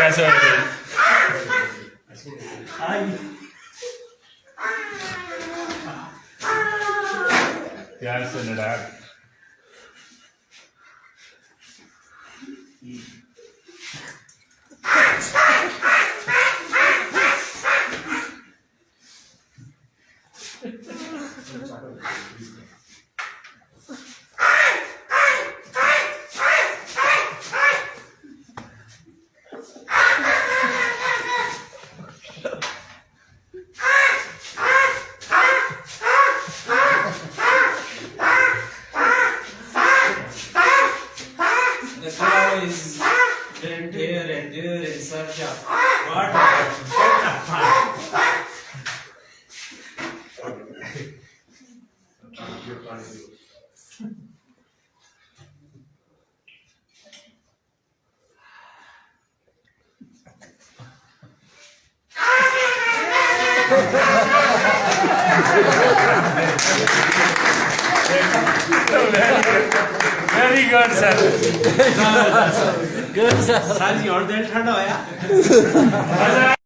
प्यास हो रही प्यार से लड़ा The cow is went here and there in search of water. Very good sir सारी और दिल ठंडा होया